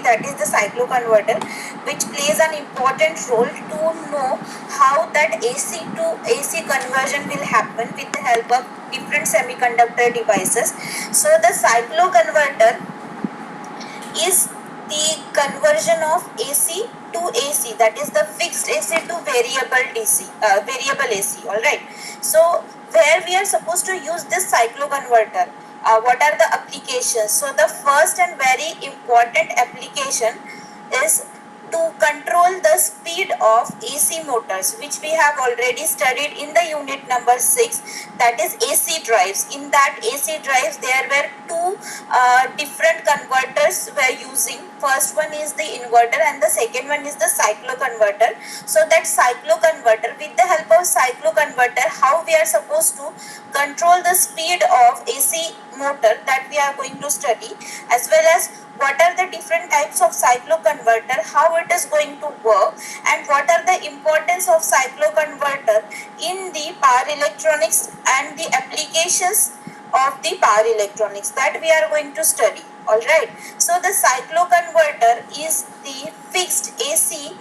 that is the cycloconverter, which plays an important role to know how that AC to AC conversion will happen with the help of different semiconductor devices. So the cycloconverter is the conversion of AC to AC, that is the fixed AC to variable AC. All right. So where we are supposed to use this cycloconverter, what are the applications? So the first and very important application is to control the speed of AC motors, which we have already studied in the unit number 6, that is AC drives. In that AC drives, there were two different converters were using. First one is the inverter and the second one is the cycloconverter. So that cycloconverter, with the help of cycloconverter, how we are supposed to control the speed of AC motor, that we are going to study, as well as what are the different types of cycloconverter, how it is going to work, and what are the importance of cycloconverter in the power electronics and the applications of the power electronics, that we are going to study. All right. So the cycloconverter is the fixed AC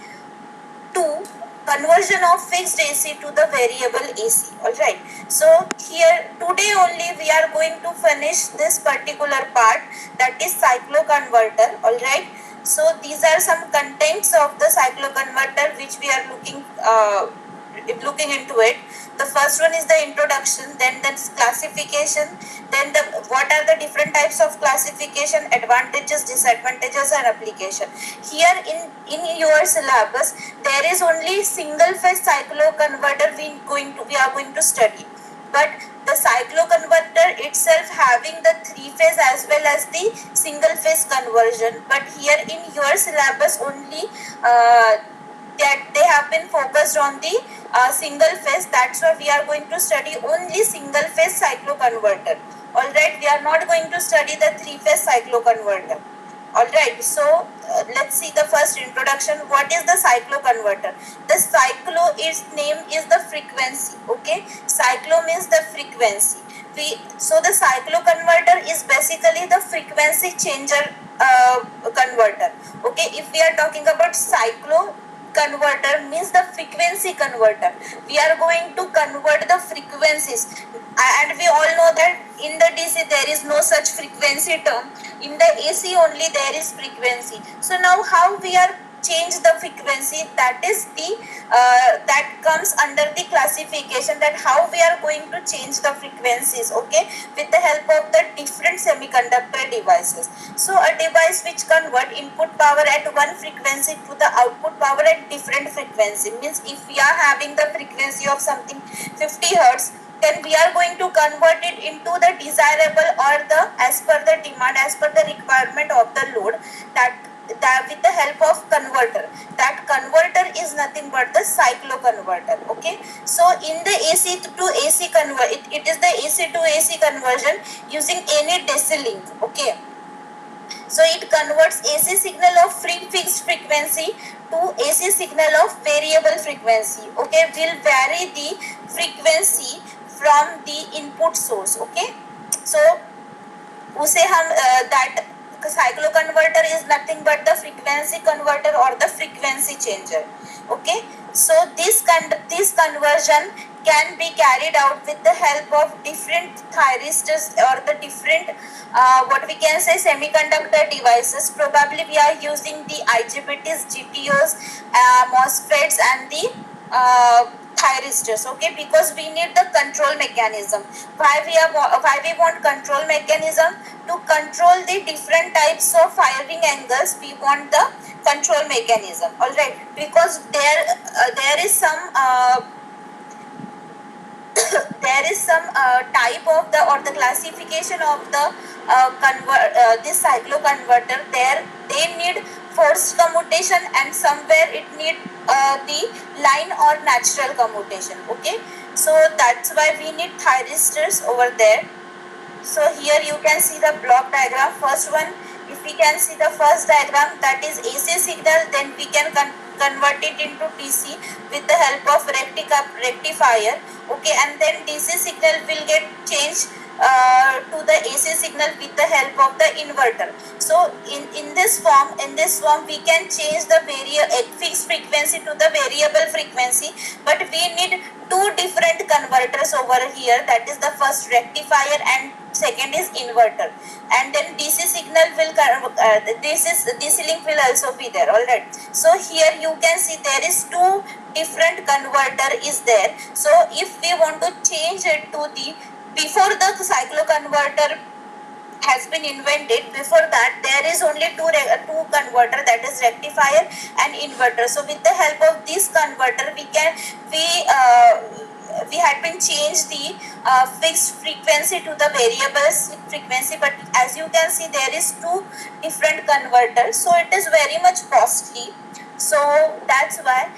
to conversion of fixed AC to the variable AC. All right. So here today only we are going to finish this particular part, that is cycloconverter. All right. So these are some contents of the cycloconverter which we are looking into it. The first one is the introduction, then the classification, then what are the different types of classification, advantages, disadvantages, and application. Here in your syllabus, there is only single phase cycloconverter we are going to study, but the cycloconverter itself having the 3-phase as well as the single phase conversion. But here in your syllabus only that they have been focused on the single phase. That's why we are going to study only single phase cycloconverter. All right, we are not going to study the 3-phase cycloconverter. All right, so let's see the first introduction. What is the cycloconverter? The cyclo, its name is the frequency. Okay, cyclo means the frequency. So the cycloconverter is basically the frequency changer converter. Okay, if we are talking about cyclo converter, means the frequency converter. We are going to convert the frequencies, and we all know that in the DC there is no such frequency term. In the AC only there is frequency. So now how we are change the frequency, that is the that comes under the classification, that how we are going to change the frequencies. Okay, with the help of the different semiconductor devices. So a device which convert input power at one frequency to the output power at different frequency, means if we are having the frequency of something 50 hertz, then we are going to convert it into the desirable or the as per the demand, as per the requirement of the load, that with the help of converter. That converter is nothing but the cycloconverter. Okay, so in the AC to AC it is the AC to AC conversion using any DC link. Okay, so it converts AC signal of fixed frequency to AC signal of variable frequency. Okay, will vary the frequency from the input source. Okay, so उसे हम that cycloconverter is nothing but the frequency converter or the frequency changer. Okay, so this conversion can be carried out with the help of different thyristors or the different what we can say semiconductor devices. Probably we are using the IGBTs, GPOs, MOSFETs, and the thyristors. Okay, because we need the control mechanism. Why we want control mechanism? To control the different types of firing angles, we want the control mechanism. All right, because there is some there is some type of the or the classification of the this cycloconverter. There they need forced commutation, and somewhere it need the line or natural commutation. Okay, so that's why we need thyristors over there. So here you can see the block diagram. First one, if we can see the first diagram, that is AC signal, then we can convert it into DC with the help of rectifier. Okay, and then DC signal will get changed to the AC signal with the help of the inverter. So in this form we can change the fixed frequency to the variable frequency, but we need two different converters over here. That is the first rectifier and second is inverter, and then DC signal will DC link will also be there. All right, so here you can see there is two different converter is there. So if we want to change it to the, before the cycloconverter has been invented, before that there is only two converter, that is rectifier and inverter. So with the help of this converter we had been changed the fixed frequency to the variable frequency, but as you can see there is two different converters, so it is very much costly. So that's why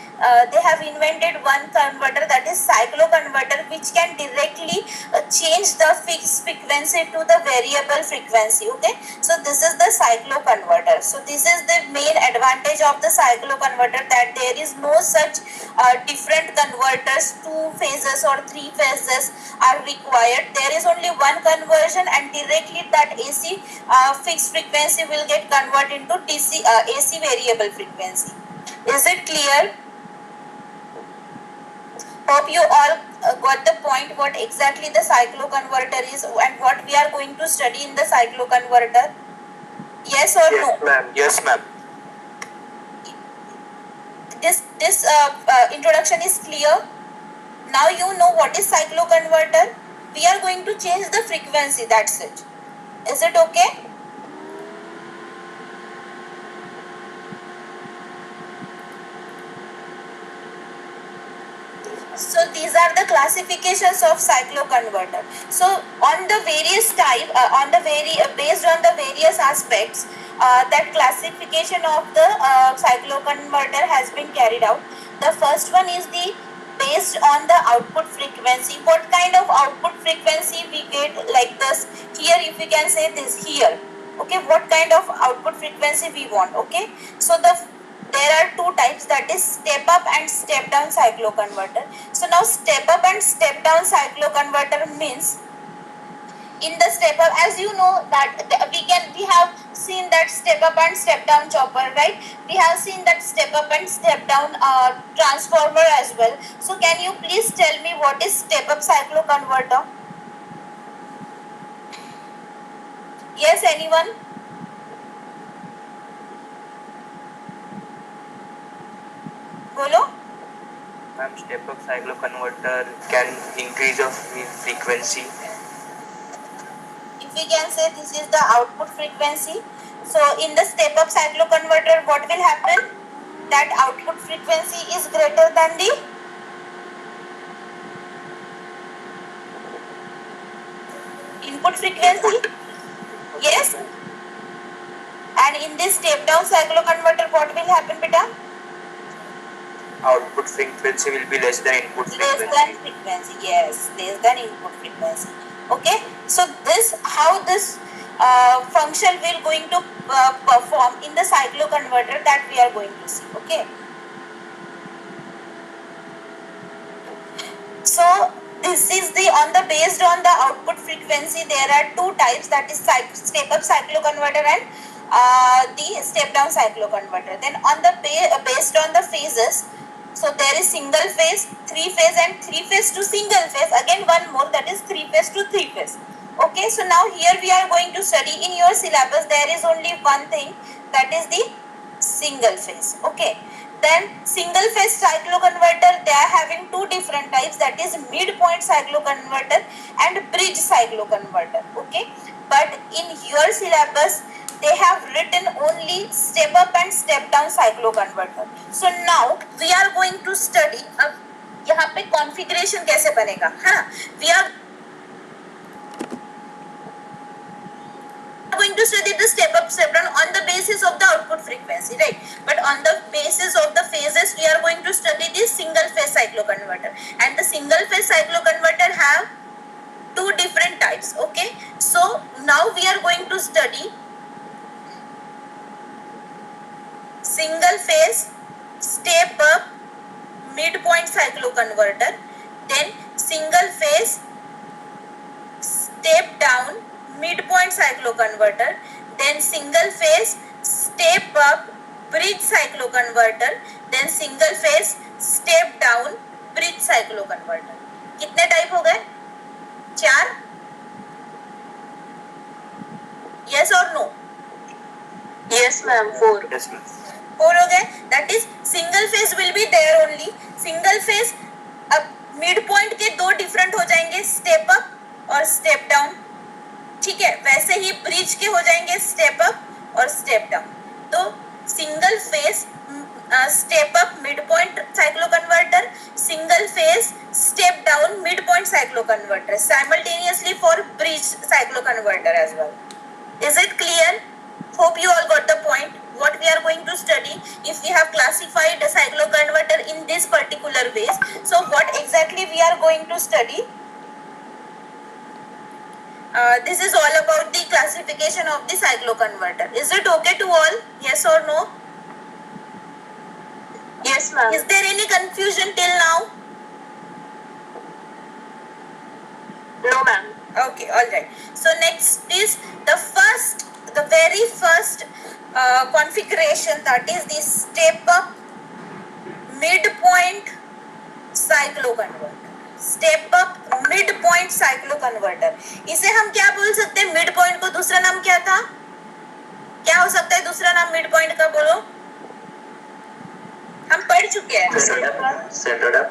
they have invented one converter, that is cycloconverter, which can directly change the fixed frequency to the variable frequency. Okay, so this is the cycloconverter. So this is the main advantage of the cycloconverter, that there is no such different converters, two phases or three phases are required. There is only one conversion, and directly that AC fixed frequency will get converted into AC variable frequency. Is it clear? Hope you all got the point what exactly the cycloconverter is and what we are going to study in the cycloconverter. Yes or no? Yes, ma'am. Yes, ma'am. This introduction is clear. Now you know what is cycloconverter. We are going to change the frequency. That's it. Is it okay? So these are the classifications of cycloconverter. So on the various type, based on the various aspects, that classification of the cycloconverter has been carried out. The first one is the based on the output frequency. What kind of output frequency we get, like this here, if we can say this here. Okay, what kind of output frequency we want. Okay, so there are two types, that is step up and step down cycloconverter. So now step up and step down cycloconverter means, in the step up, as you know that we have seen that step up and step down chopper, right? We have seen that step up and step down transformer as well. So can you please tell me what is step up cycloconverter? Yes, anyone? Bolo? Ma'am, step up cycloconverter can increase of frequency. If we can say this is the output frequency, so in the step up cycloconverter what will happen? That output frequency is greater than the input frequency. Yes, and in this step down cycloconverter what will happen, beta? Output frequency will be less than input frequency. Less than frequency, yes, less than input frequency. Okay, so how this function will going to perform in the cycloconverter, that we are going to see. Okay, so this is the based on the output frequency, there are two types, that is step up cycloconverter and the step down cycloconverter. Then on the based on the phases, so there is single phase, three phase and three phase to single phase. Again one more, that is three phase to three phase. Okay, so now here we are going to study, in your syllabus there is only one thing, that is the single phase. Okay, then single phase cycloconverter, they are having two different types, that is midpoint cycloconverter and bridge cycloconverter. Okay, but in your syllabus they have written only step up and step down cycloconverter. So now we are going to study, अब यहाँ पे configuration कैसे बनेगा, हाँ, we are going to study the step up step down on the basis of the output frequency, right? But on the basis of the phases we are going to study the single phase cycloconverter, and the single phase cycloconverter have two different types. Okay, so now we are going to study single phase step up midpoint cycloconverter, then single phase step step down midpoint cycloconverter, then single phase step up bridge cycloconverter, then single phase step down bridge cycloconverter. कितने type हो गए? 4? Yes or no? Yes, ma'am. 4. Yes, ma'am. 4 हो गए. That is single phase will be there only. Single phase अब mid point के दो different हो जाएंगे, स्टेप अप और स्टेप डाउन. ठीक है, वैसे ही ब्रिज के हो जाएंगे स्टेप अप और स्टेप डाउन. तो single phase step up mid point cyclo converter, single phase step down mid point cyclo converter, simultaneously for bridge cyclo converter as well. Is it clear? Hope you all got the point. What we are going to study, if we have classified a cyclo converter in this particular ways, so what exactly we are going to study? This is all about the classification of the cyclo converter. Is it okay to all? Yes or no? Yes, ma'am. Is there any confusion till now? No, ma'am. Okay, all right. So next is the very first configuration, that is the step up midpoint cyclo converter. Step up mid point cyclo converter. इसे हम क्या बोल सकते हैं? Mid point को दूसरा नाम क्या था? क्या हो सकता है दूसरा नाम मिड पॉइंट का? बोलो, हम पढ़ चुके हैं. Centered up.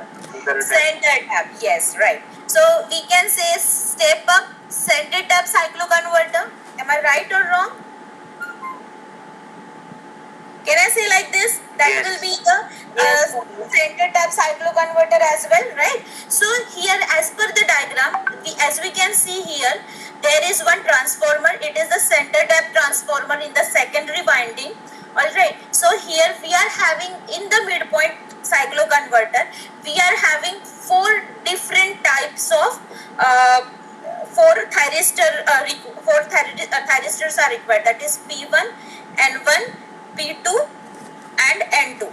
Centered up, yes, right. So we can say step up centered up cyclo converter. Am I right or wrong? Can I say like this? That Yes. will be the center tap cyclo converter as well, right? So here, as per the diagram, as we can see here, there is one transformer. It is the center tap transformer in the secondary winding. All right. So here we are having in the midpoint cyclo converter, we are having 4 different types of 4 thyristors are required. That is P1, N1, P2 and N2.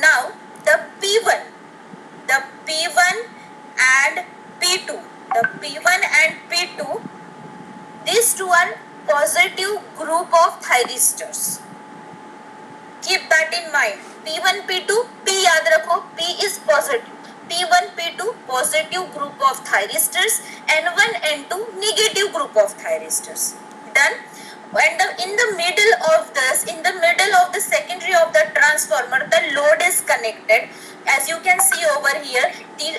Now the P1 and P2, these two are positive group of thyristors. Keep that in mind. P1, P2, P याद रखो, P is positive. P1, P2 positive group of thyristors, N1, N2 negative group of thyristors. Done. And in the middle of the secondary of the transformer, the load is connected. As you can see over here, the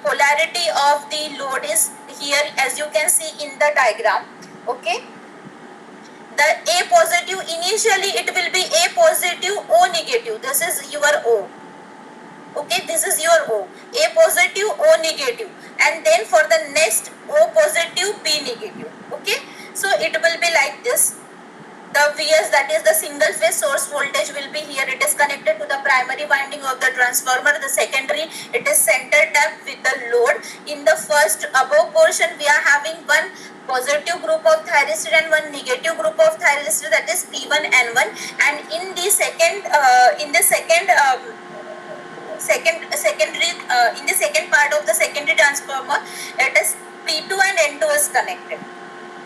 polarity of the load is here, as you can see in the diagram. Okay. The A positive, initially it will be A positive, O negative. This is your O. Okay, this is your O. A positive, O negative. And then for the next, O positive, B negative. Okay. So it will be like this. The VS, that is the single phase source voltage, will be here. It is connected to the primary winding of the transformer. The secondary, it is center tap with the load. In the first above portion, we are having one positive group of thyristor and one negative group of thyristor, that is P1 and N1. And in the second part of the secondary transformer, it is P2 and N2 is connected.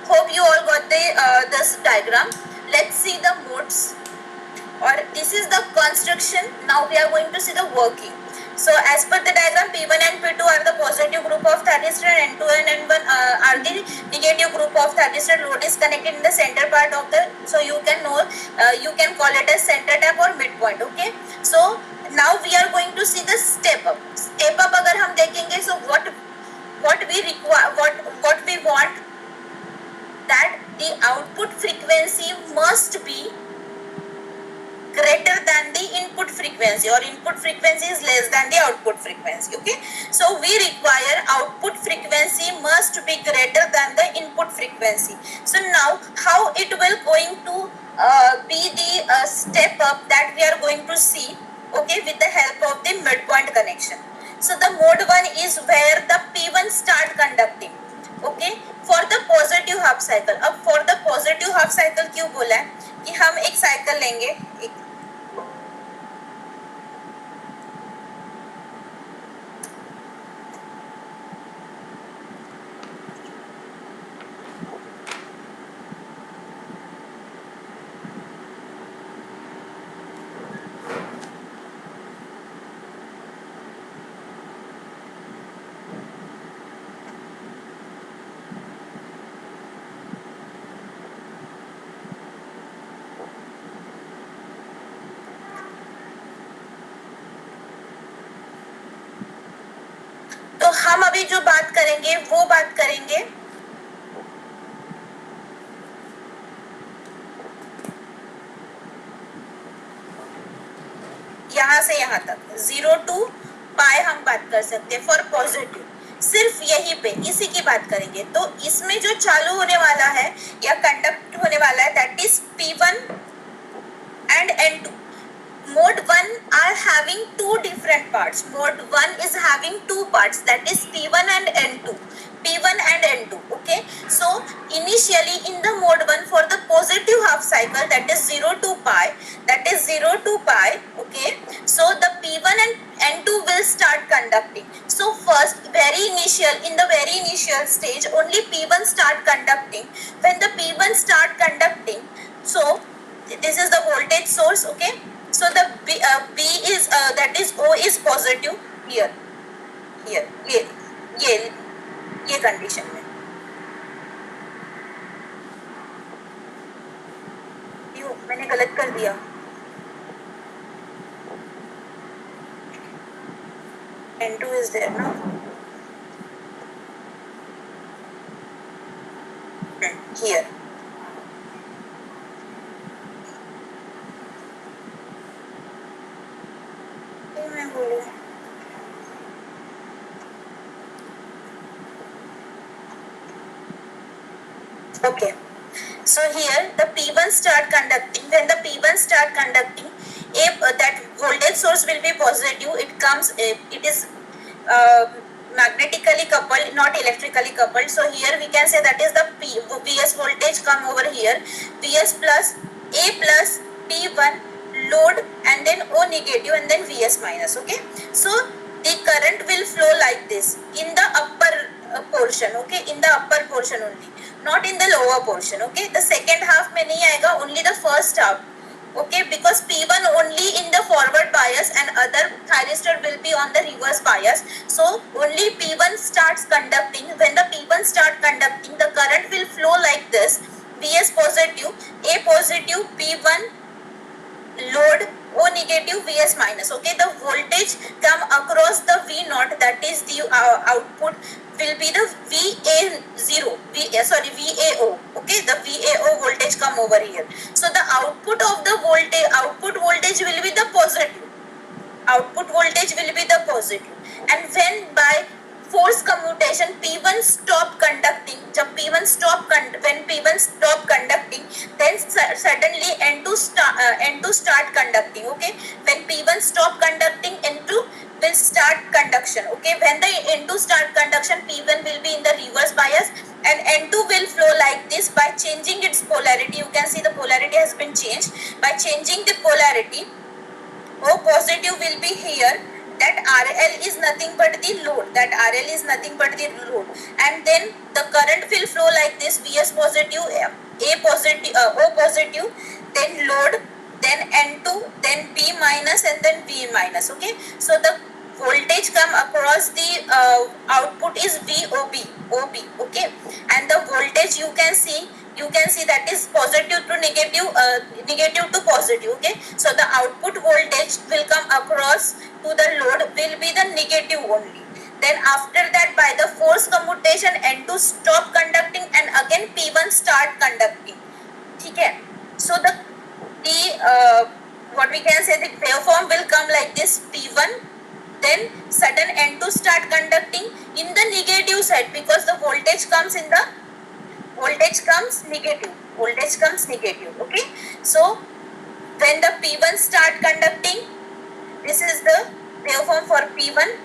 Hope you all got this diagram. Let's see the modes, or this is the construction. Now we are going to see the working. So as per the diagram, P1 and P2 are the positive group of thyristor and N2 and N1 are the negative group of thyristor. Load is connected in the center part of the, so you can know, you can call it as center tap or midpoint. Okay. So now we are going to see the step up. Step up अगर हम देखेंगे, so what we require, what we want, that the output frequency must be greater than the input frequency, or input frequency is less than the output frequency. Okay, so we require output frequency must be greater than the input frequency. So now how it will going to be the step up, that we are going to see, okay, with the help of the midpoint connection. So the mode 1 is where the P1 start conducting. Okay, for the positive half cycle. अब for the positive half cycle क्यों बोला है कि हम एक cycle लेंगे, हम अभी जो बात करेंगे वो बात करेंगे यहाँ से यहाँ तक 0 to पाई हम बात कर सकते हैं फॉर पॉजिटिव, सिर्फ यही पे इसी की बात करेंगे। तो इसमें जो चालू होने वाला है या कंडक्ट होने वाला है that is P1 and N2. Mode 1 are having two different parts. Mode 1 is having two parts, that is P1 and N2. P1 and N2. Okay. So initially in the mode 1 for the positive half cycle, that is 0 to pi. That is 0 to pi. Okay. So the P1 and N2 will start conducting. So first, in the very initial stage, only P1 start conducting. When the P1 start conducting, so this is the voltage source. Okay. So the B is that is O is positive here ये condition में। क्यों मैंने गलत कर दिया? N2 is there ना? Here. Okay, so here the P1 start conducting. When the P1 start conducting, if that voltage source will be positive, it is magnetically coupled, not electrically coupled. So here we can say that is the Vs voltage come over here, Vs plus A plus P1 load and then O negative and then Vs minus. Okay, so the current will flow like this in the upper portion. Okay, in the upper portion only, not in the lower portion. Okay, the second half में नहीं आएगा, only the first half. Okay, because P1 only in the forward bias and other thyristor will be on the reverse bias. So only P1 starts conducting. When the P1 start conducting, the current will flow like this: Vs positive, A positive, P1 load, O negative, Vs minus. Okay, the voltage come across the V naught, that is the output will be the VA0, VAO. Okay, the VAO voltage come over here. So the output voltage will be the positive. Output voltage will be the positive. And when by force commutation P1 stop conducting, when P1 stop conducting, then suddenly N2 start conducting. Okay, when P1 stop conducting, N2 will start conduction. Okay, when the N2 start conduction, P1 will be in the reverse bias and N2 will flow like this. By changing its polarity, you can see the polarity has been changed. By changing the polarity, O positive will be here, that RL is nothing but the load, and then the current will flow like this: Vs positive, A positive, O positive, then load, then N2, then P minus and then V minus. Okay, so the voltage come across the output is OB. Okay, and the voltage you can see that is positive to negative, negative to positive. Okay, so the output voltage will come across to the load will be the negative only. Then after that, by the force commutation, N2 stop conducting and again P1 start conducting. Okay, so the what we can say, the waveform will come like this: P1, then sudden N2 start conducting in the negative side, because the voltage comes negative. Okay, so when the P1 start conducting, this is the waveform for P1,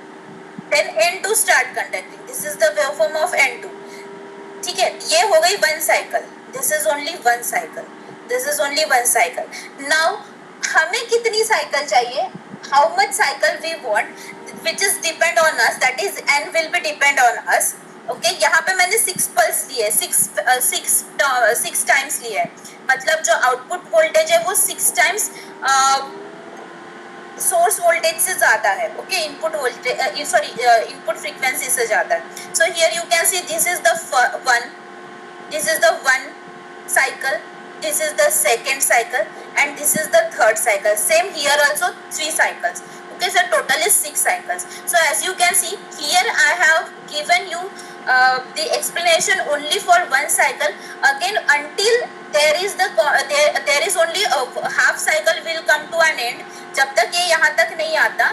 then N2 start conducting, this is the waveform of N2. ठीक है, ये हो गई one cycle. This is only one cycle. Now हमें कितनी cycle चाहिए? How much cycle we want, which is depend on us, that is N will be depend on us. Okay, यहाँ पे मैंने 6 पल्स लिए, 6 टाइम्स लिए, मतलब जो आउटपुट वोल्टेज है वो 6 टाइम्स सोर्स वोल्टेज से ज्यादा है. Okay, input voltage input frequency से ज्यादा है. So here you can see this is the one cycle, this is the second cycle and this is the third cycle. Same here also 3 cycles. Okay, so total is 6 cycles. So as you can see here, I have given you the explanation only for one cycle. Again, until there is only a half cycle will come to an end. जब तक ये यहाँ तक नहीं आता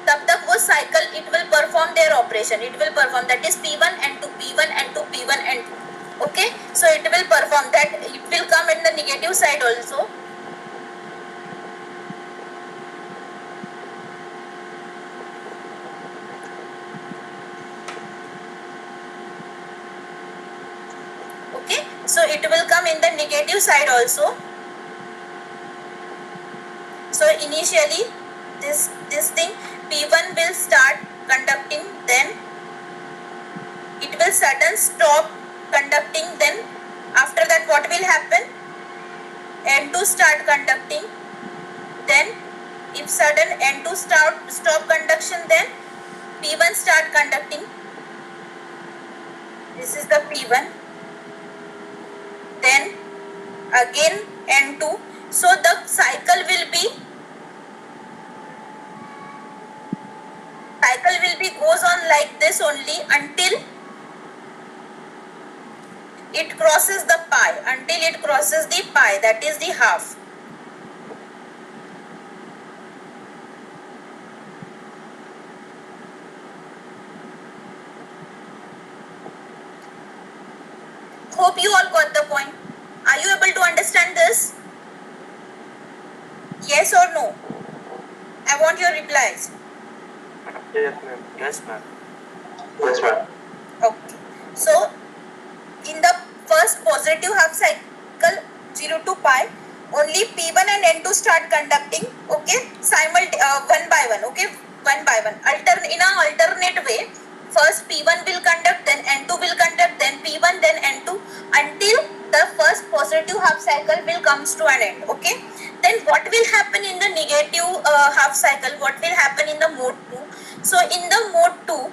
तब तक वो cycle it will perform their operation. It will perform, that is P1 and 2 P1 and 2 P1 and 2. Okay, so it will perform that. It will come in the negative side also. Okay, so it will come in the negative side also. So initially this thing P1 will start conducting, then it will sudden stop conducting, then after that what will happen? N2 start conducting, then if sudden N2 stop conduction, then P1 start conducting. This is the P1, then again N2. So the cycle will be goes on like this only until it crosses the pi, that is the half. Hope you all got the point. Are you able to understand this? Yes or no? I want your replies. Yes, ma'am. Yes, ma'am. Yes, ma'am. Okay. So in the first positive half cycle 0 to pi, only P1 and N2 start conducting. Okay, one by one. Okay, one by one. In an alternate way. First P1 will conduct, then N2 will conduct, then P1, then N2, until the first positive half cycle will comes to an end. Okay. Then what will happen in the negative half cycle? What will happen in the mode 2? So in the mode 2,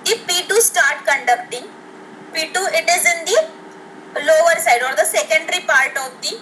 the P2 start conducting. P2 it is in the lower side or the secondary part of the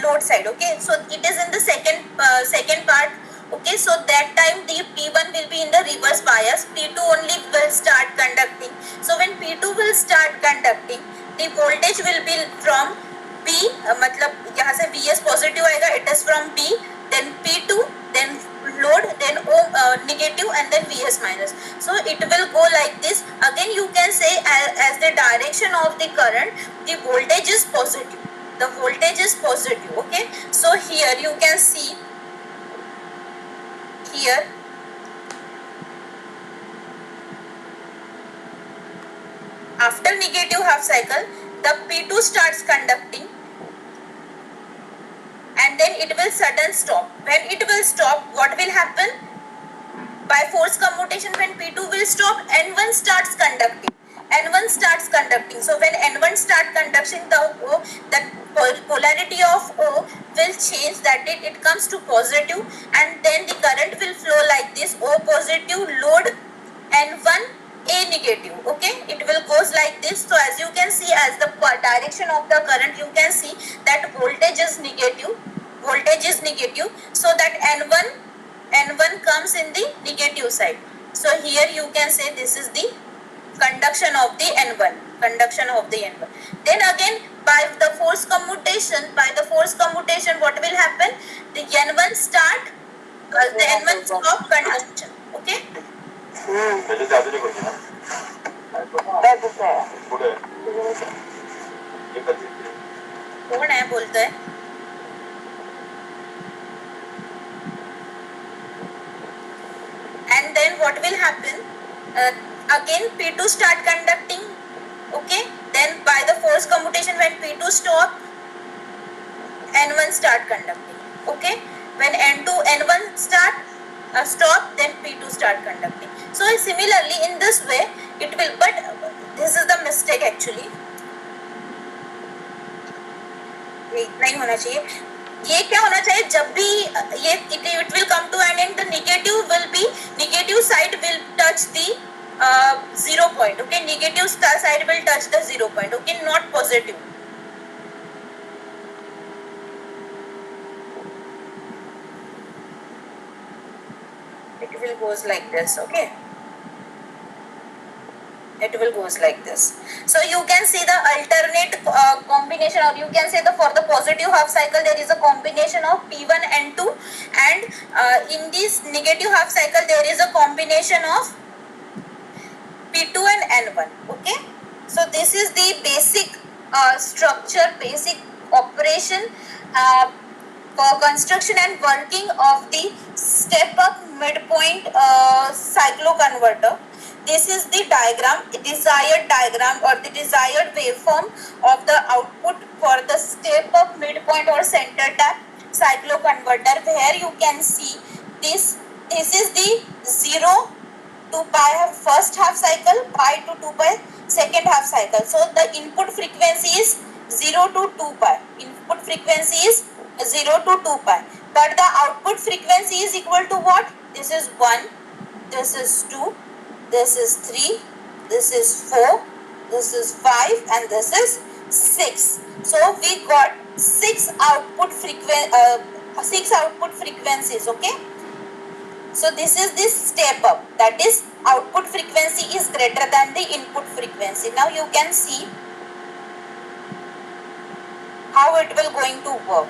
load side. Okay, so it is in the second part. Okay, so that time the P1 will be in the reverse bias, P2 only will start conducting. So when P2 will start conducting, the voltage will be from B, मतलब यहाँ से Vs positive आएगा, it is from B, then P2, then load, then O negative, and then Vs minus. So it will go like this. Again you can say as the direction of the current, the voltage is positive. The voltage is positive. Okay, so here you can see. Here after negative half cycle, the P2 starts conducting and then it will sudden stop. When it will stop, what will happen? By force commutation, when P2 will stop, N1 starts conducting. So when N1 start conduction, the polarity of O will change, that it comes to positive, and then the current will flow like this: O positive, load, N1, A negative. Okay, it will goes like this. So as you can see, as the direction of the current, you can see that voltage is negative. So that N1 comes in the negative side. So here you can say this is the conduction of the N1. Then again, by the force commutation, what will happen? The N1 start, the N1 stop conduction. Okay. कौन है बोलता है? And then what will happen? Again P2 start conducting. Okay, then by the force commutation, when P2 stop, N1 start conducting. Okay, when N1 stop, then P2 start conducting. So similarly in this way it will, but this is the mistake actually. ये इतना ही होना चाहिए. ये क्या होना चाहिए? जब भी ये it will come to an end, the negative side will touch the 0 point. Okay, negative side will touch the 0 point. Okay, not positive. it will goes like this. Okay, it will goes like this. So you can see the alternate combination, or you can say the for the positive half cycle there is a combination of P1 and 2, and in this negative half cycle there is a combination of P2 and N1. Okay, so this is the basic structure, basic operation, for construction and working of the step up midpoint cycloconverter. This is the diagram, desired diagram or the desired waveform of the output for the step up midpoint or center tap cycloconverter, where you can see this is the 0 to pi first half cycle, pi to 2 pi second half cycle. So the input frequency is 0 to 2 pi. Input frequency is 0 to 2 pi. But the output frequency is equal to what? This is 1, this is 2, this is 3, this is 4, this is 5, and this is 6. So we got 6 output frequencies. Okay. So this is this step up, that is output frequency is greater than the input frequency. Now you can see how it will going to work.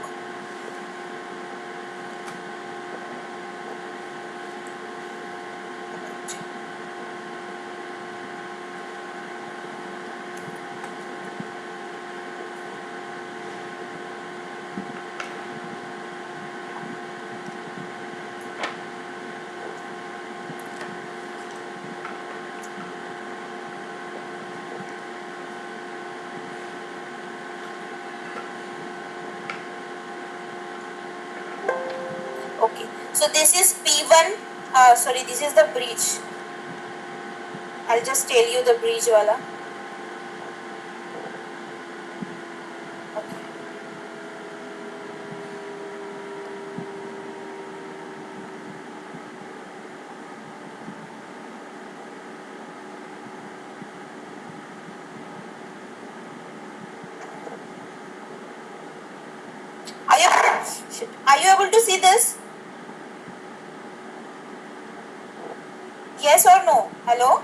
Okay, so this is P1, this is the bridge. I'll just tell you the bridge wala. Okay. Are you able to see this? Yes or no? Hello?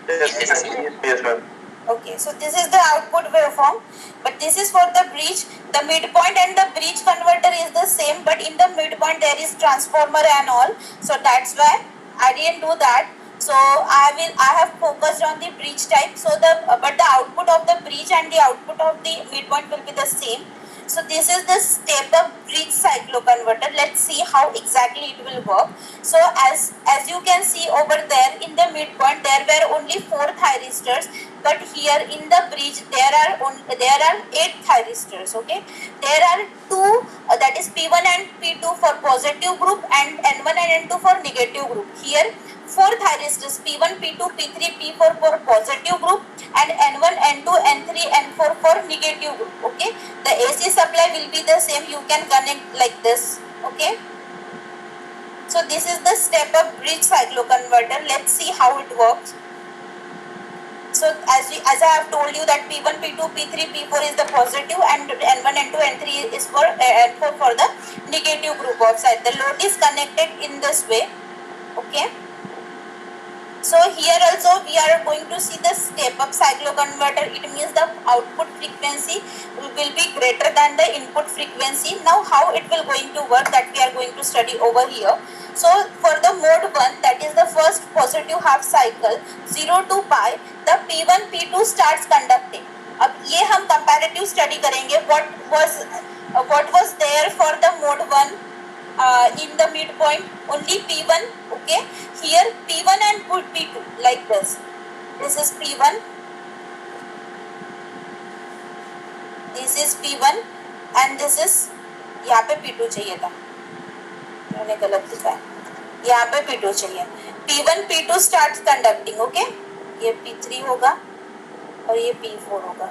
Yes, ma'am. Okay, so this is the output waveform, but this is for the bridge. The midpoint and the bridge converter is the same, but in the midpoint there is transformer and all. So that's why I didn't do that. So I have focused on the bridge type. So but the output of the bridge and the output of the midpoint will be the same. So this is the step up bridge cycloconverter. Let's see how exactly it will work. So as you can see over there in the midpoint there were only 4 thyristors, but here in the bridge there are 8 thyristors. Okay, there are 2 that is P1 and P2 for positive group and N1 and N2 for negative group. Here 4 thyristors P1, P2, P3, P4 for positive group and N1, N2, N3, N4 for negative group. Okay, the AC supply will be the same. You can connect like this. Okay, so this is the step up bridge cycloconverter. Let's see how it works. So as I have told you that P1, P2, P3, P4 is the positive and N1, N2, N3 is for N4 for the negative group of side. The load is connected in this way. Okay. So here also we are going to see the step up cycloconverter. It means the output frequency will be greater than the input frequency. Now how it will going to work, that we are going to study over here. So for the mode 1, that is the first positive half cycle 0 to pi, the P1 P2 starts conducting. अब ये हम comparative study करेंगे what was there for the mode 1 in the midpoint, only P1. Okay, here P1 and P2 like this. This is P1, this is P1 and this is, यहाँ पे P2 चाहिए था, मैंने गलत लिखा है, यहाँ पे P2 चाहिए. P1 P2 starts conducting. Okay, ये P3 होगा और ये P4 होगा.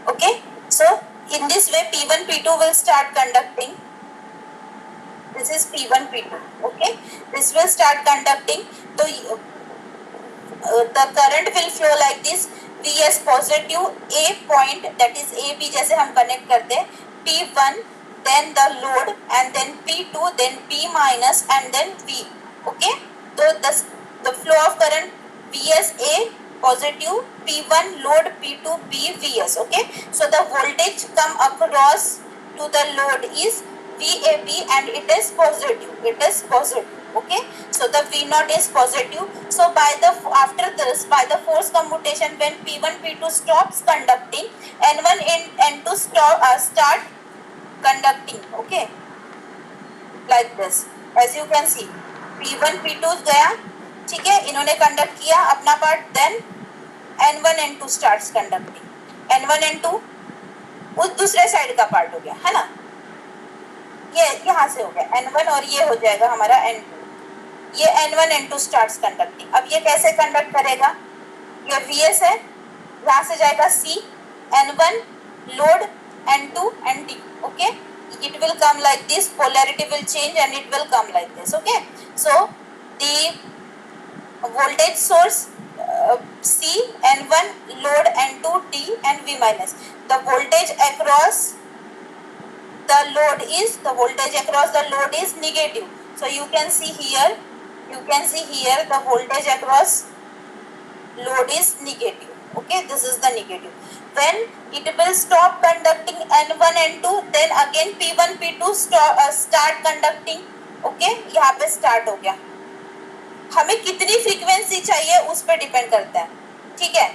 Okay, so in this way P1 P2 will start conducting. This is P1 P2. Okay, this will start conducting. So the current will flow like this. Vs positive A point, that is AB जैसे हम connect करते हैं, P1 then the load, and then P2, then P minus, and then V. Okay, so the flow of current VSA positive, P1 load, P2 B VS. Okay, so the voltage come across to the load is VAB and it is positive. It is positive. Okay, so the V naught is positive. So by the after this, by the force commutation, when P1 P2 stops conducting, N1 and N2 start conducting. Okay, like this, as you can see, P1 P2 गया, ठीक है, इन्होंने conduct किया अपना part, then N1 N2 starts conducting, N1 N2 उस दूसरे side का part हो गया, है ना, ये यहाँ से हो गया N1 और ये हो जाएगा हमारा N2, ये N1 N2 स्टार्ट्स कंडक्टिंग. अब ये कैसे कंडक्ट करेगा, ये VS है, यहाँ से जाएगा C, N1 load, N2 and D. Okay, it will come like this, polarity will change and it will come like this. Okay, so the voltage source C, N1 load, N2 D and V minus, the voltage across the load is negative. So you can see here the voltage across load is negative. Okay, this is the negative. When it will stop conducting N1 N2, then again P1 P2 start conducting. Okay, यहाँ पे start हो गया. हमें कितनी frequency चाहिए उस पर depend करता है, ठीक है.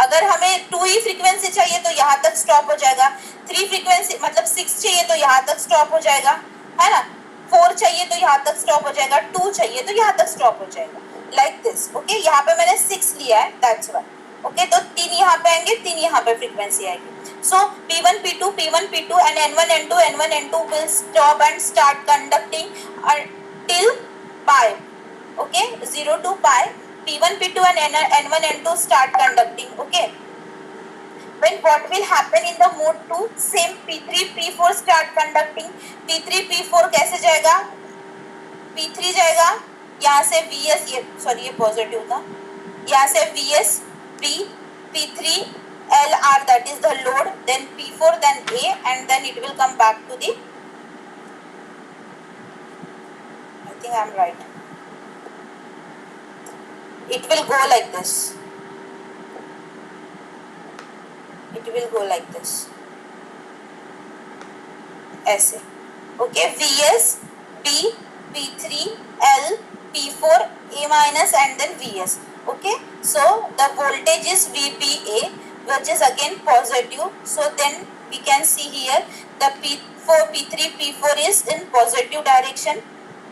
अगर हमें 2 ही फ्रीक्वेंसी चाहिए तो यहाँ तक स्टॉप हो जाएगा, 3 फ्रीक्वेंसी मतलब 6 चाहिए तो यहाँ तक स्टॉप हो जाएगा, है ना, 4 चाहिए तो यहाँ तक स्टॉप हो जाएगा, 2 चाहिए तो यहाँ तक स्टॉप हो जाएगा, लाइक दिस. ओके, यहाँ पे मैंने 6 लिया है, दैट्स व्हाई. ओके, तो 3 यहाँ पे आएंगे, 3 यहाँ पे फ्रीक्वेंसी आएगी. So P1 P2 and N1 N2 will stop and start conducting till pi. Okay, 0 to pi, P1 P2 and N1 N2 start conducting. Okay, when what will happen in the mode 2, same P3 P4 start conducting. P3 P4 कैसे जाएगा, P3 जाएगा यहाँ से VS, ये sorry ये positive था, यहाँ से VS P, P3 L R, that is the load, then P4, then A, and then it will come back to the, I think I am right, it will go like this, it will go like this, ऐसे. Okay, VS P, P3 L, P4 A minus and then VS. Okay, so the voltage is VPA, which is again positive. So then we can see here the P4 P3 P4 is in positive direction,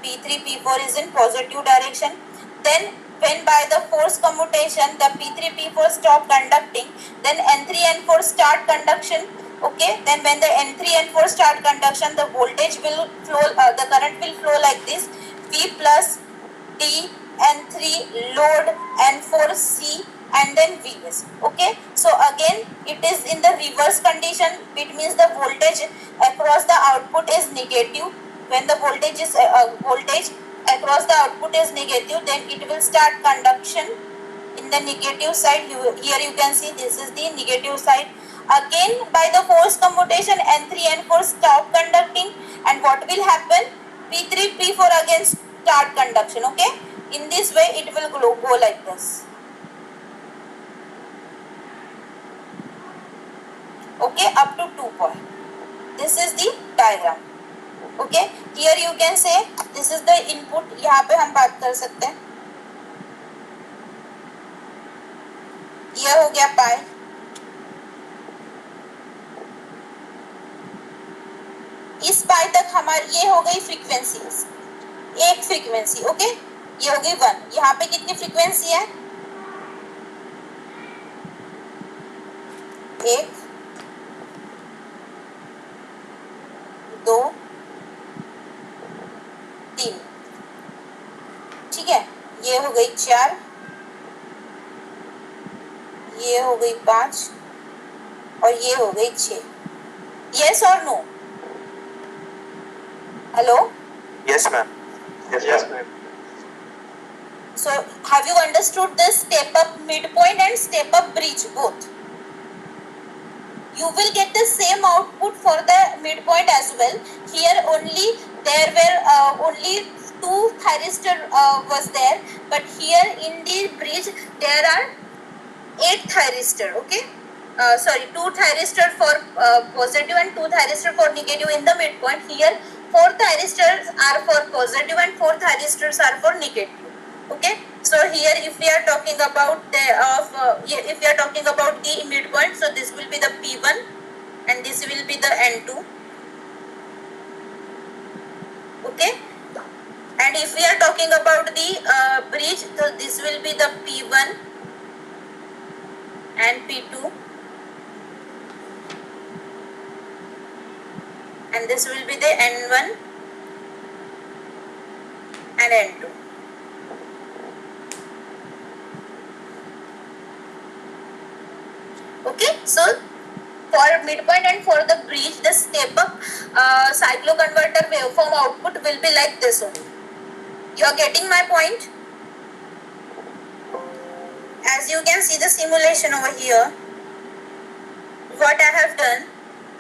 P3 P4 is in positive direction. Then when by the force commutation the P3 P4 stop conducting, then N3 N4 start conduction. Okay, then when the N3 N4 start conduction, the voltage will flow, the current will flow like this, V plus D, N3 load, N4 C and then VS. Okay, so again it is in the reverse condition. It means the voltage across the output is negative. When the voltage is voltage across the output is negative, then it will start conduction in the negative side. Here you can see this is the negative side. Again by the force commutation N3 N4 stop conducting, and what will happen, P3 P4 again start conduction. Okay, in this way it will go like this. Okay, up to 2 point. This is the diagram. Okay, here you can say this is the input. यहाँ पे हम बात कर सकते हैं, यह हो गया पाई, इस पाई तक हमारी ये हो गई फ्रीक्वेंसी, एक फ्रीक्वेंसी. ओके, ये हो गई 1. यहाँ पे कितनी फ्रीक्वेंसी है, 1 2 3, ठीक है, ये हो गई 4, ये हो गई 5 और ये हो गई 6. Yes or no? Hello? Yes, ma'am. Yes, ma'am. So have you understood this step up midpoint and step up bridge both? you will get the same output for the midpoint as well. Here only there were only 2 thyristor was there, but here in the bridge there are 8 thyristor. Okay, sorry, 2 thyristor for positive and 2 thyristor for negative in the midpoint. Here 4 thyristors are for positive and 4 thyristors are for negative. Okay, so here if we are talking about the if we are talking about the midpoint, so this will be the P1 and this will be the N2. Okay, and if we are talking about the bridge, so this will be the P1 and P2, and this will be the N1 and N2. Okay, so for midpoint and for the bridge, the step up cycloconverter waveform output will be like this only. You are getting my point? As you can see the simulation over here, what I have done,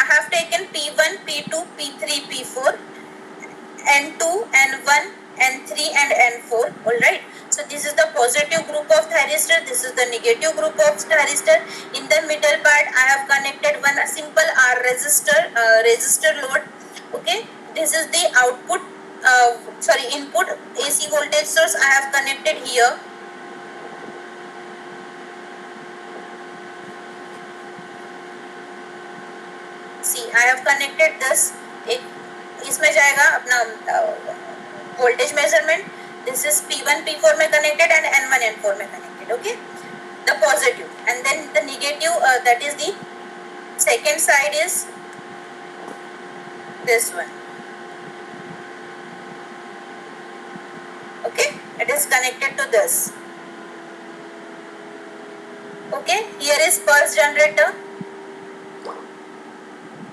I have taken P1, P2, P3, P4, N2, N1, N3 and N4. Alright. So this is the positive group of thyristor, this is the negative group of thyristor. In the middle part I have connected one simple R resistor load. Okay. This is the output, input AC voltage source I have connected here. See, I have connected this. इसमें जाएगा अपना voltage measurement. This is P1 P4 में connected and N1 N4 में connected. Okay, the positive, and then the negative, that is the second side is this one. Okay, it is connected to this. Okay, here is pulse generator.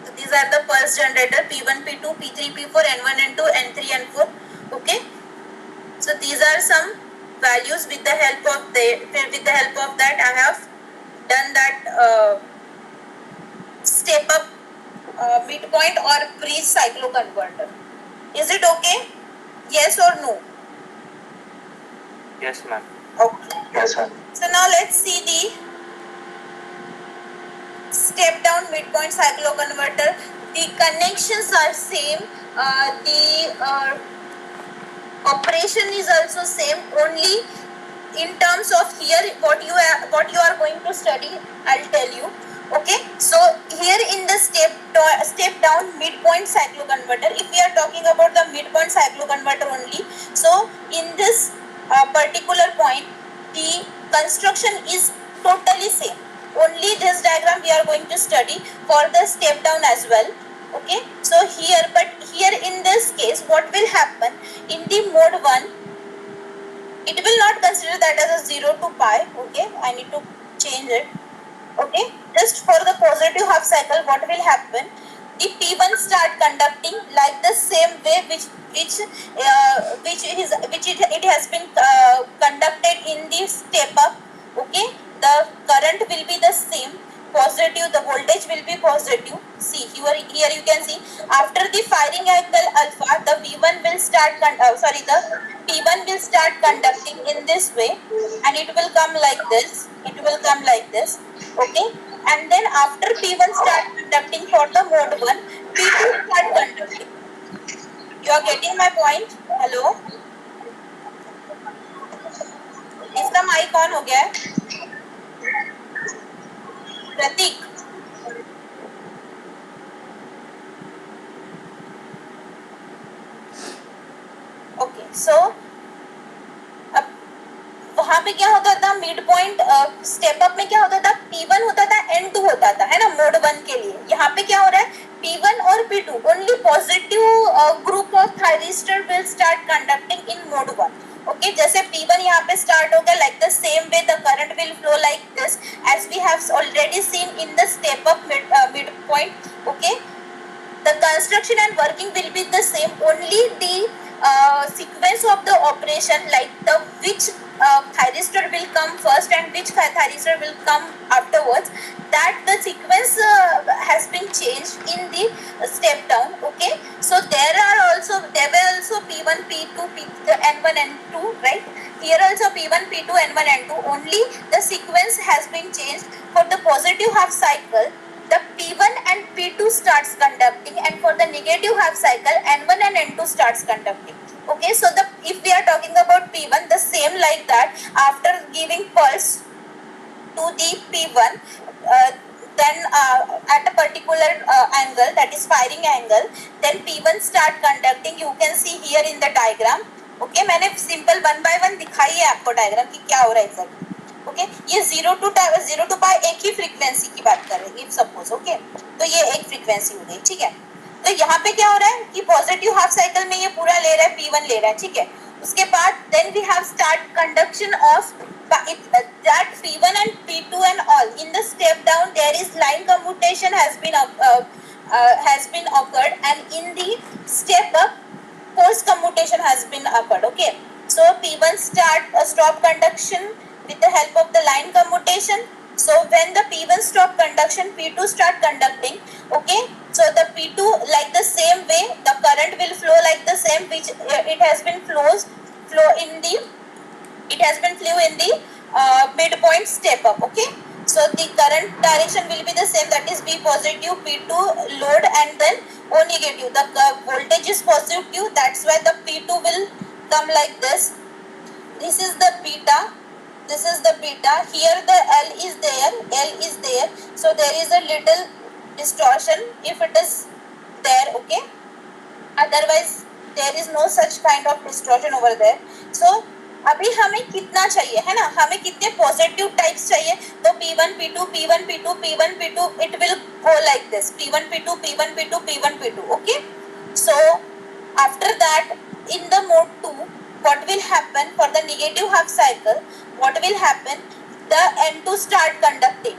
So these are the pulse generator P1 P2 P3 P4 N1 N2 N3 N4. Okay, so these are some values. With the help of that I have done that step up midpoint or bridge cycloconverter. Is it okay? Yes or no? Yes, ma'am. Okay. Yes, ma'am. So now let's see the step down midpoint cycloconverter. The connections are same. The operation is also same. Only in terms of here what you are going to study, I'll tell you. Okay, so here in the step down midpoint cycloconverter, if we are talking about the midpoint cycloconverter only, so in this particular point the construction is totally same. Only this diagram we are going to study for the step down as well. Okay, so here in this case what will happen in the mode 1, it will not consider that as a 0 to pi. Okay, I need to change it. Okay, just for the positive half cycle, what will happen? The P1 start conducting like the same way which it has been conducted in the step up. Okay, the current will be the same, positive, the voltage will be positive. See here you can see after the firing angle alpha, the V1 will start the P1 will start conducting in this way, and it will come like this. Okay, and then after P1 start conducting for the mode 1, P2 start conducting. You are getting my point? Hello, इसका mic on हो गया है प्रतीक? Okay, सो अब वहां पे क्या होता था, मिड पॉइंट स्टेप अप में क्या होता था, P1 होता था, N2 होता था, है ना, मोड 1 के लिए. यहाँ पे क्या हो रहा है, P1 और P2 only positive group of thyristor will start conducting in mode 1. Okay, जैसे P1 यहाँ पे स्टार्ट हो गया, like the same way the current will flow like this as we have already seen in the step up mid point. Okay, the construction and working will be the same. Only the sequence of the operation, like the which thyristor will come first and which thyristor will come afterwards, that the sequence has been changed in the step down. Okay, so there were also P1 P2 N1 N2, right? Here also P1 P2 N1 N2, only the sequence has been changed. For the positive half cycle, the P1 and P2 starts conducting, and for the negative half cycle, N1 and N2 starts conducting. Okay, so if we are talking about P1, the same like that, after giving pulse to the P1, then at a particular angle, that is firing angle, then P1 start conducting. You can see here in the diagram. Okay, मैंने simple 1 by 1 दिखाई है आपको diagram कि क्या हो रहा है exactly. Okay, ये 0 to pi एक ही फ्रीक्वेंसी की बात कर रहे हैं इफ सपोज. ओके, तो ये एक फ्रीक्वेंसी हो गई. ठीक है, तो यहाँ पे क्या हो रहा है कि पॉजिटिव हाफ साइकिल में ये पूरा ले रहा है, P1 ले रहा है. ठीक है, उसके बाद then we have start conduction of that P1 and P2 and all. In the step down there is line commutation has been occurred, and in the step up force commutation has been occurred. Okay, so P1 stop conduction with the help of the line commutation. So when the P1 stop conduction, P2 start conducting. Okay, so the P2, like the same way, the current will flow like the same, which it has been flow in the midpoint step up. Okay, so the current direction will be the same, that is B positive, P2 load, and then O negative. The voltage is positive, that's why the P2 will come like this. This is the beta, this is the beta. Here the L is there, so there is a little distortion if it is there. Okay, otherwise there is no such kind of distortion over there. So अभी हमें कितना चाहिए है ना, हमें कितने positive types चाहिए, तो P1 P2 P1 P2 P1 P2, it will go like this, P1 P2 P1 P2 P1 P2. Okay, so after that in the mode 2, what will happen for the negative half cycle, what will happen, the N2 start conducting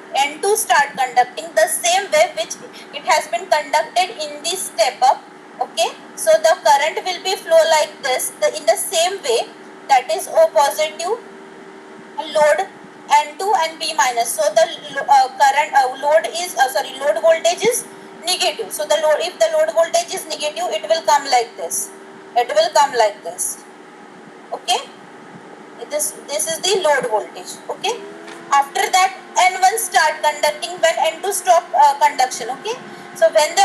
the same way which it has been conducted in the step up. Okay, so the current will be flow like this, in the same way, that is O positive, load N2 and B minus. So the load voltage is negative. So if the load voltage is negative, it will come like this. Okay, this is the load voltage. Okay, after that N1 start conducting when N2 stop conduction. Okay, so when the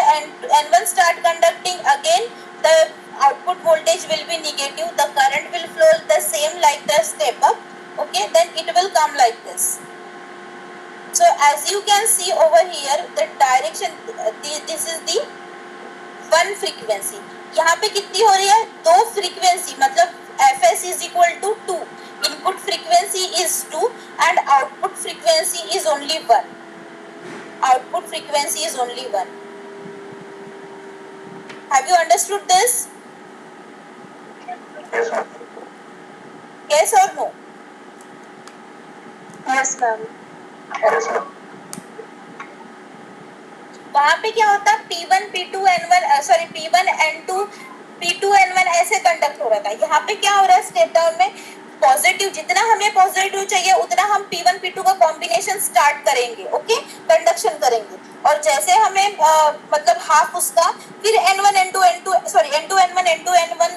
N1 start conducting, again the output voltage will be negative, the current will flow the same like the step up. Okay, then it will come like this. So as you can see over here, the direction, this is the one frequency. यहाँ पे कितनी हो रही है, 2 frequency, मतलब Fs is equal to 2. Input frequency is 2 and output frequency is only 1. Have you understood this? Yes, ma'am. Yes or no? Yes, ma'am. Yes, ma'am. वहाँ पे क्या होता, P1 P2 N1 P1 N2 P2 N1 ऐसे conduct हो रहा था. यहाँ पे क्या हो रहा है, स्टेप डाउन में पॉजिटिव, जितना हमें पॉजिटिव चाहिए उतना हम P1 P2 का कॉम्बिनेशन स्टार्ट करेंगे. ओके, कंडक्शन करेंगे, और जैसे हमें मतलब हाफ उसका, फिर N1 N2 N1 N2 N1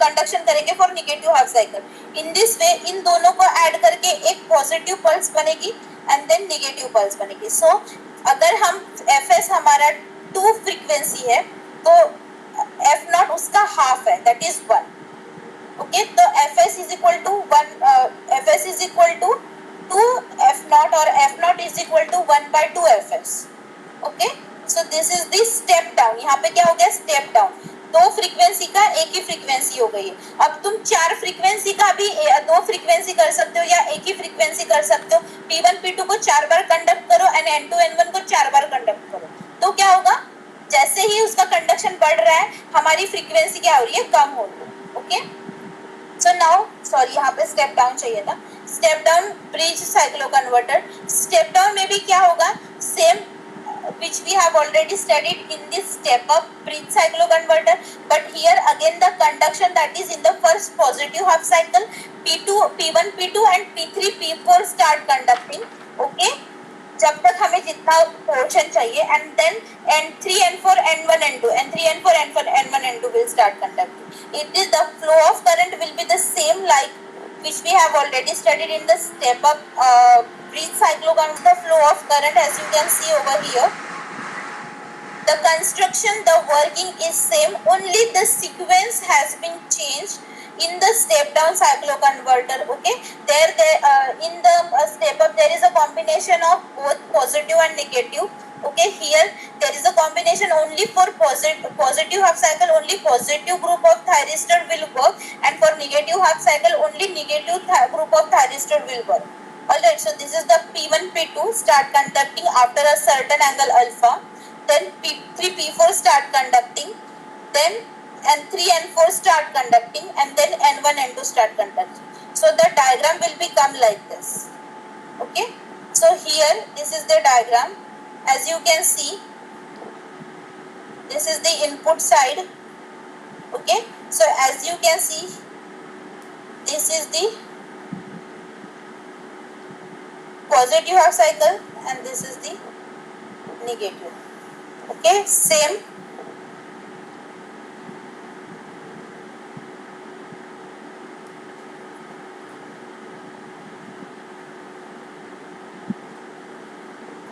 conduction करेंगे for negative half cycle. In this way इन दोनों को ऐड करके एक पॉजिटिव पल्स बनेगी एंड देन नेगेटिव पल्स बनेगी. सो अगर हम Fs हमारा 2 फ्रीक्वेंसी है तो F0 उसका हाफ है, दैट इज 1. ओके, तो Fs is equal to 2 F0 और F0 is equal to 1 by 2 Fs. Okay, so this is the step down. यहाँ पे क्या हो गया, स्टेप डाउन. 2 फ्रीक्वेंसी का एक ही फ्रीक्वेंसी हो गई है. अब तुम 4 फ्रीक्वेंसी का भी 2 फ्रीक्वेंसी कर सकते हो या एक ही फ्रीक्वेंसी कर सकते हो. P1 P2 को 4 बार कंडक्ट करो एंड N2 N1 को 4 बार कंडक्ट करो, तो क्या होगा, जैसे ही उसका कंडक्शन बढ़ रहा है हमारी फ्रीक्वेंसी क्या हो रही है, कम हो रही है. ओके, सो नाउ सॉरी यहाँ पे स्टेप डाउन चाहिए था. Step down bridge cyclo converter. Step down में भी क्या होगा, same which we have already studied in this step up breach cycloconverter, but here again the conduction that is in the first positive half cycle, P2 P1 P2 and P3 P4 start conducting. Okay, जब तक हमें जितना portion चाहिए, and then N3 N4 N1 N2 N3 N4 N4 N1 N2 will start conducting. It is the flow of current will be the same like which we have already studied in the step up breach cycloconverter. The flow of current, as you can see over here, the construction, the working is same, only the sequence has been changed in the step down cycloconverter. Okay, in the step up there is a combination of both positive and negative. Okay, here there is a combination only for positive half cycle, only positive group of thyristor will work, and for negative half cycle only negative group of thyristor will work. Alright, so this is the P1 P2 start conducting after a certain angle alpha, then P3 P4 start conducting, then N3 N4 start conducting, and then N1 N2 start conducting. So the diagram will become like this. Okay, so here this is the diagram. As you can see, this is the input side. Okay, so as you can see, this is the positive half cycle and this is the negative. Okay, same.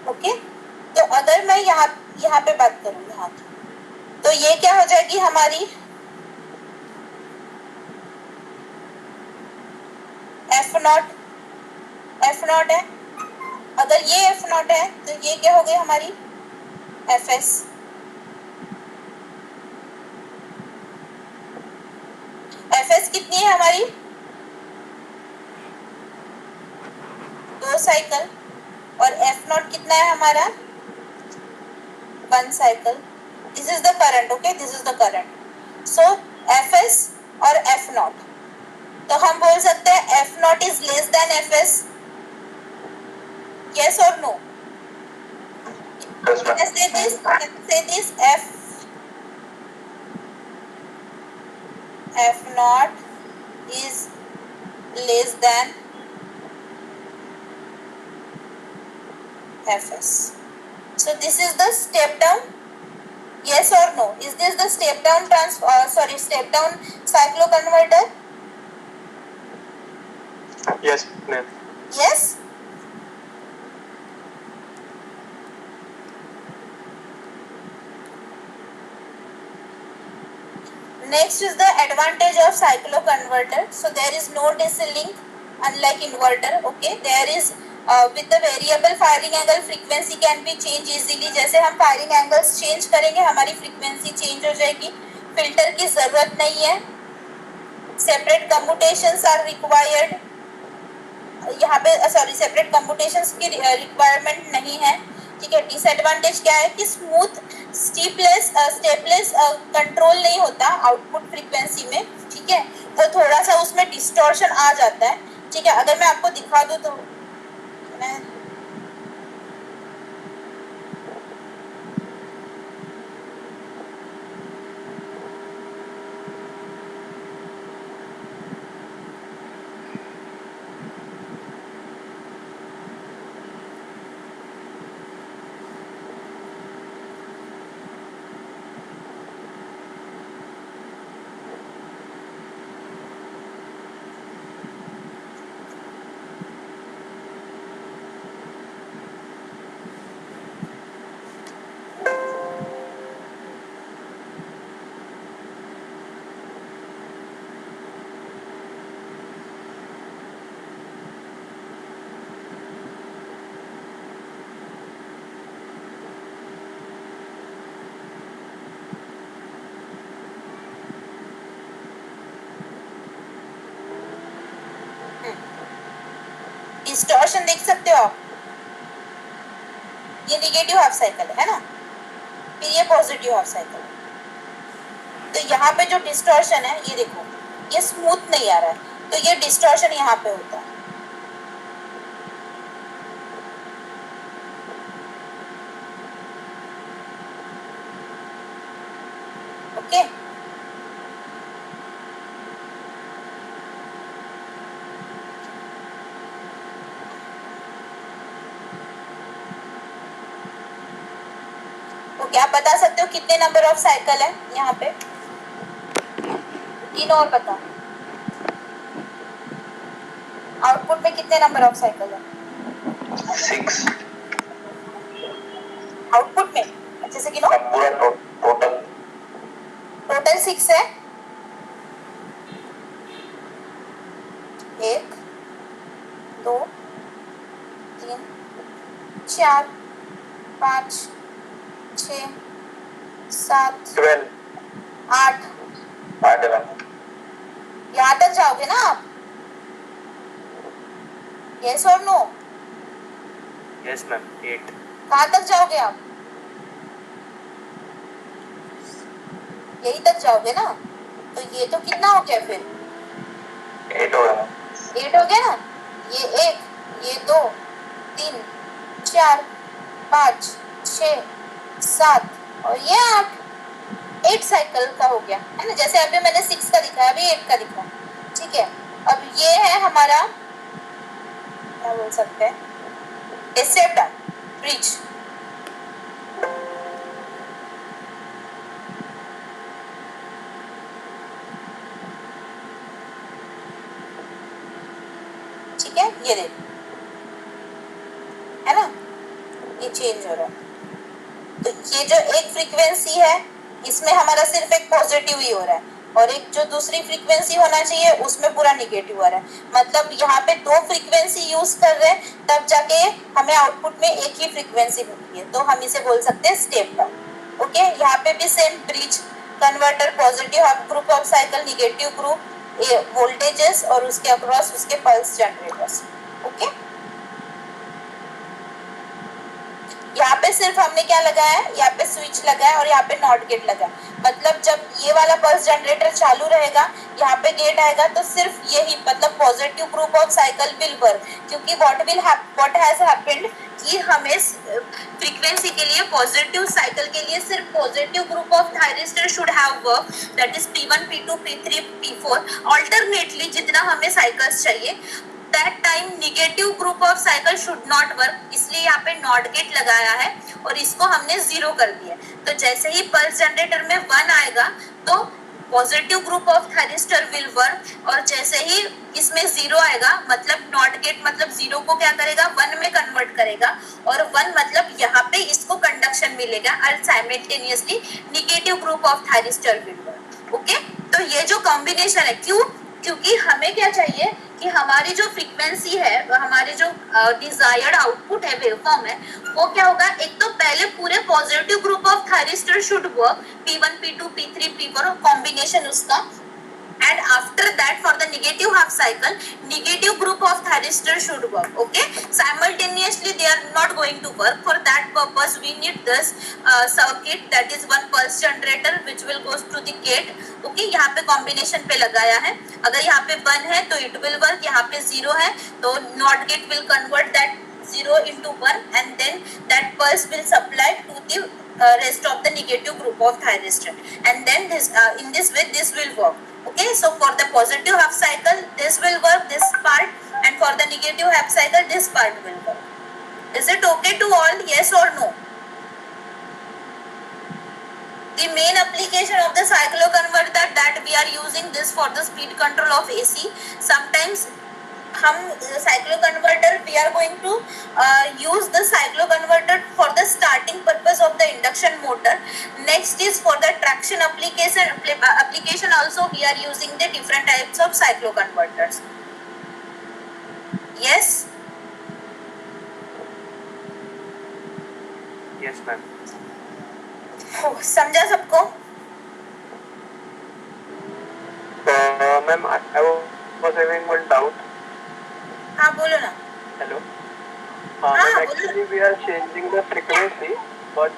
Okay, तो अगर मैं यहाँ पे बात करूँ यहाँ की, तो ये क्या हो जाएगी हमारी एफ नॉट है। अगर ये एफ नॉट है तो ये क्या हो गई हमारी एफ एस। एफ एस कितनी है हमारी 2 साइकिल, और एफ नॉट कितना है हमारा 1 cycle. This is the current. Okay, this is the current. So F S और एफ नॉट, तो हम बोल सकते हैं F not is less than F S. Yes or no? Yes, Can I say this? Can I say this? F naught is less than Fs. So this is the step down. Yes or no? Is this the step down step down cycloconverter? Yes, ma'am. Yes. Next is the advantage of cycloconverter. So there is no DC link unlike inverter. Okay, there is with the variable firing angle frequency can be changed easily. जैसे हम firing angles change करेंगे हमारी frequency change हो जाएगी। filter की जरूरत नहीं है। separate commutations are required. यहाँ पे separate commutations की requirement नहीं है। ठीक है, डिसएडवांटेज क्या है कि स्मूथ स्टेपलेस कंट्रोल नहीं होता आउटपुट फ्रीक्वेंसी में। ठीक है, तो थोड़ा सा उसमें डिस्टॉर्शन आ जाता है। ठीक है, अगर मैं आपको दिखा दूं तो मैं डिस्टॉर्शन देख सकते हो आप। ये नेगेटिव हाफ साइकिल है ना, फिर ये पॉजिटिव हाफ साइकिल। तो यहाँ पे जो डिस्टॉर्शन है ये देखो, ये स्मूथ नहीं आ रहा है, तो ये डिस्टॉर्शन यहाँ पे होता है। ओके ओके आप बता सकते हो कितने नंबर ऑफ साइकिल है यहाँ पे? तीन और बताओ। आउटपुट में कितने नंबर ऑफ साइकिल है? 6 आउटपुट में अच्छे से गिनो। पूरा टोटल टोटल 6 है। 1 2 3 4 5 6 7 12 8 यहाँ तक जाओगे ना आप? यस और नो? यस मैम 8 कहाँ तक जाओगे आप? यही तक जाओगे ना? तो ये तो कितना हो गया फिर? 8 हो गया 8 हो गया ना? ये 1 ये 2 3 4 5 6 7 और ये 8 साइकिल का हो गया है ना। जैसे अभी मैंने 6 का दिखाया, अभी 8 का दिखा, ठीक है। अब ये है हमारा क्या बोल सकते हैं, स्टेप डाउन ब्रिज। ठीक है, ये देखो है ना, ये चेंज हो रहा है। तो ये जो एक फ्रीक्वेंसी है इसमें हमारा सिर्फ एक पॉजिटिव ही हो रहा है और एक जो दूसरी फ्रीक्वेंसी होना चाहिए उसमें पूरा निगेटिव हो रहा है। मतलब यहाँ पे दो फ्रीक्वेंसी यूज कर रहे हैं तब जाके हमें आउटपुट में एक ही फ्रीक्वेंसी मिलती है, तो हम इसे बोल सकते हैं स्टेप डाउन। ओके, यहाँ पे भी same bridge converter, positive group of cycle, negative group, voltages और उसके अक्रॉस उसके पल्स जनरेटर्स। ओके, यहाँ पे सिर्फ हमने क्या लगाया है, यहाँ पे स्विच लगा है और यहाँ पे नॉट गेट लगा है। मतलब जब ये वाला पल्स जनरेटर चालू रहेगा, यहाँ पे गेट आएगा तो सिर्फ यही मतलब positive group of cycle will work, क्योंकि व्हाट हैज हैपेंड कि हमें फ्रीक्वेंसी के लिए पॉजिटिव साइकिल के लिए सिर्फ positive group of thyristor should have work, that is P1 P2 P3 P4 alternately जितना हमें साइकिल्स चाहिए। That time negative group of cycle should not work, इसलिए यहाँ पे नॉट गेट लगाया है और इसको हमने 0 कर दिया। तो जैसे ही पल्स जनरेटर में 1 आएगा तो positive group of thyristor will work और जैसे ही इसमें 0 आएगा मतलब नॉट गेट मतलब 0 को क्या करेगा 1 में कन्वर्ट करेगा और 1 मतलब यहाँ पे इसको कंडक्शन मिलेगा और simultaneously negative group of thyristor will work. Okay, तो ये जो कॉम्बिनेशन है, क्योंकि हमें क्या चाहिए कि हमारी जो फ्रीक्वेंसी है, हमारे जो डिजायर्ड आउटपुट है, वेवफॉर्म है, वो क्या होगा, एक तो पहले पूरे positive group of thyristor should work, P1 P2 P3 P4 combination उसका, and after that for the negative half cycle negative group of thyristor should work. Okay, simultaneously they are not going to work. For that purpose we need this circuit, that is one pulse generator which will goes to the gate. Okay, यहाँ पे combination पे लगाया है, अगर यहाँ पे 1 है तो it will work, यहाँ पे 0 है तो not gate will convert that 0 into 1 and then that pulse will supply to the rest of the negative group of thyristor and then this in this way this will work. Okay, so for the positive half cycle this will work, this part, and for the negative half cycle this part will work. Is it okay to all, yes or no? The main application of the cycloconverter that we are using this for the speed control of AC. Sometimes हम cycloconverter we are going to use the cycloconverter for the starting purpose of the induction motor. Next is for the traction application also we are using the different types of cycloconverters. Yes? Yes ma'am. समझा सबको? Ma'am, I was having one doubt. हाँ बोलो ना. Hello. हाँ, Actually, we are changing the frequency, but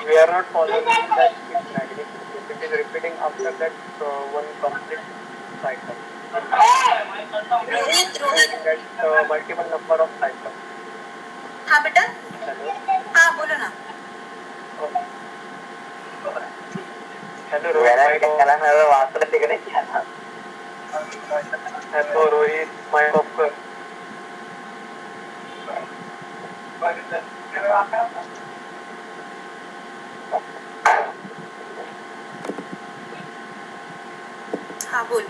we are not following that magnetic. It is repeating after that one complete cycle. Rohit That multiple number of cycles. हाँ बेटा. Hello. हाँ बोलो ना. Hello Rohit mic hello Rohit mic off कर. हाँ बोल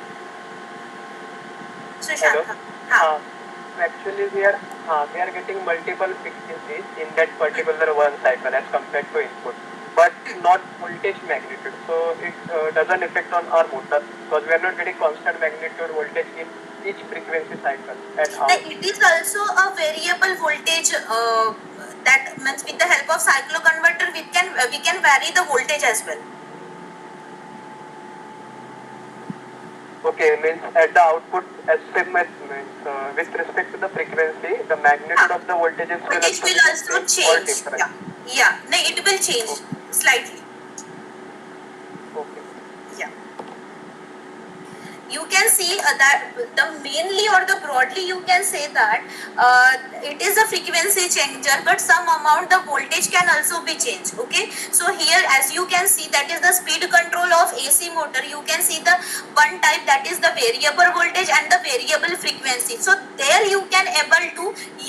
Sushant. Hello. हाँ Actually, we are getting multiple frequencies in that particular one cycle as compared to input, but not voltage magnitude. So it doesn't affect on our motor because we are not getting constant magnitude voltage in each frequency cycle at No, our. it is also a variable voltage that means with the help of cycloconverter we can vary the voltage as well. Okay, means at the output SMS means with respect to the frequency, the magnitude of the voltages Voltage will be also the same or change. different. Yeah. No, it will change slightly. Okay. Yeah. You can see that the mainly or the broadly you can say that it is a frequency changer, but some amount the voltage can also be changed. Okay, so here as you can see that is the speed control of AC motor. You can see the one type that is the variable voltage and the variable frequency. So there you can able to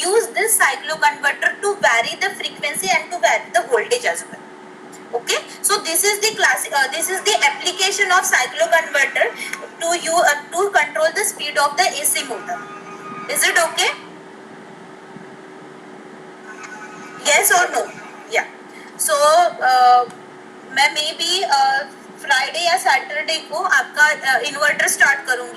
use this cycloconverter to vary the frequency and to vary the voltage as well. Okay, so this is the this is the application of cycloconverter to control the speed of the AC motor. Is it okay? Yes or no? Yeah. So मैं may be Friday या Saturday को आपका inverter start करूंगी.